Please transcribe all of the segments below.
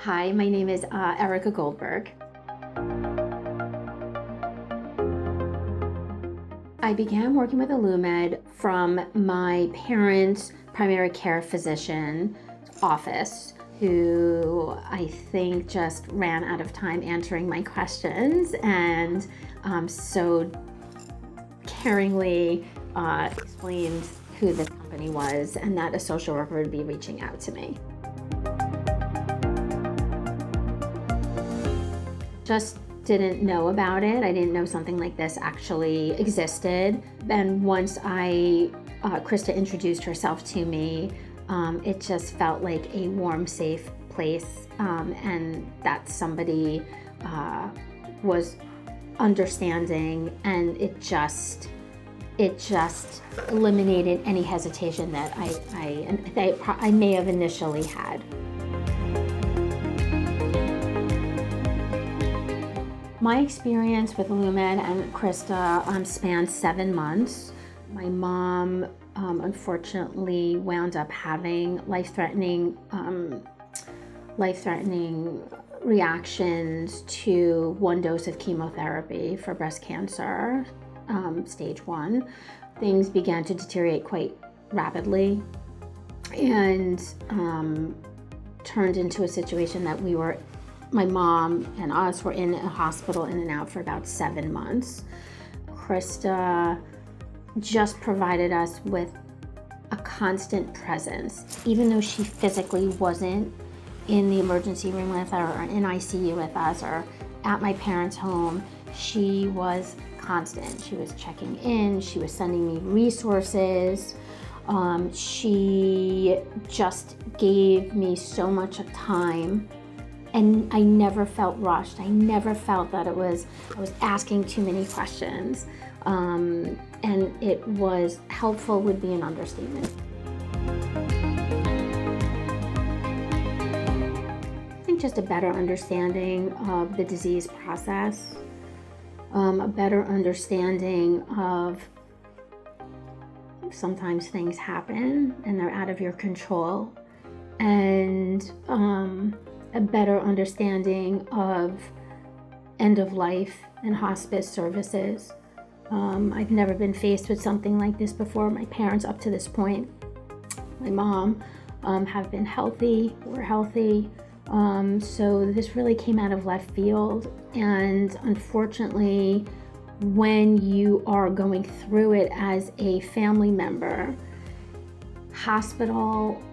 Hi, my name is Erica Goldberg. I began working with Illumed from my parents' primary care physician office, who I think just ran out of time answering my questions and so caringly explained who this company was and that a social worker would be reaching out to me. Just didn't know about it. I didn't know something like this actually existed. And once Krista introduced herself to me, it just felt like a warm, safe place, and that somebody was understanding, and it just eliminated any hesitation that I may have initially had. My experience with Illumed and Krista spanned 7 months. My mom unfortunately wound up having life-threatening reactions to 1 dose of chemotherapy for breast cancer, stage 1. Things began to deteriorate quite rapidly and turned into a situation that my mom and us were in a hospital in and out for about 7 months. Krista just provided us with a constant presence. Even though she physically wasn't in the emergency room with us or in ICU with us or at my parents' home, she was constant. She was checking in, she was sending me resources. She just gave me so much time. And I never felt rushed. I never felt that I was asking too many questions. And it was helpful would be an understatement. I think just a better understanding of the disease process, a better understanding of sometimes things happen and they're out of your control, and a better understanding of end of life and hospice services. I've never been faced with something like this before. My parents up to this point, my mom, have been healthy, we're healthy. So this really came out of left field. And unfortunately, when you are going through it as a family member, hospital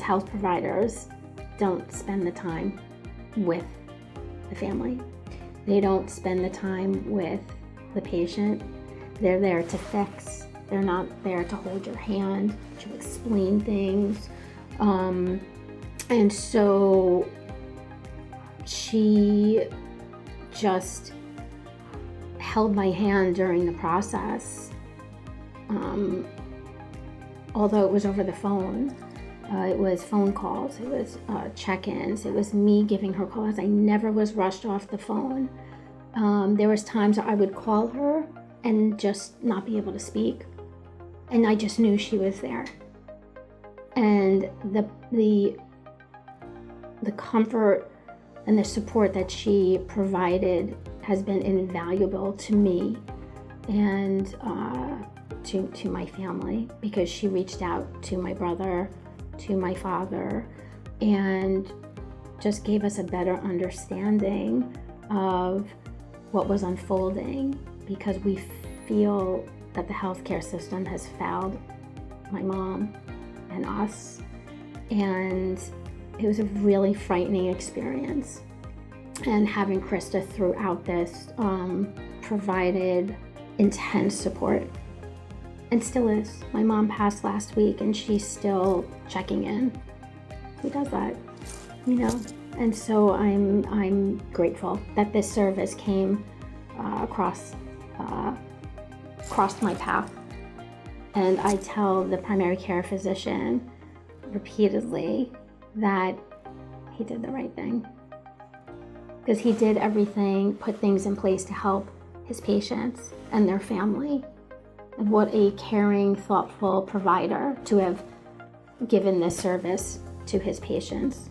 health providers don't spend the time with the family. They don't spend the time with the patient. They're there to fix. They're not there to hold your hand, to explain things. And so she just held my hand during the process. Although it was over the phone, it was phone calls, it was check-ins, it was me giving her calls. I never was rushed off the phone. There was times I would call her and just not be able to speak, and I just knew she was there. And the comfort and the support that she provided has been invaluable to me and to my family, because she reached out to my brother, to my father, and just gave us a better understanding of what was unfolding, because we feel that the healthcare system has failed my mom and us, and it was a really frightening experience. And having Krista throughout this provided intense support, and still is. My mom passed last week and she's still checking in. Who does that? And so I'm grateful that this service came across my path. And I tell the primary care physician repeatedly that he did the right thing, because he did everything, put things in place to help his patients and their family. What a caring, thoughtful provider to have given this service to his patients.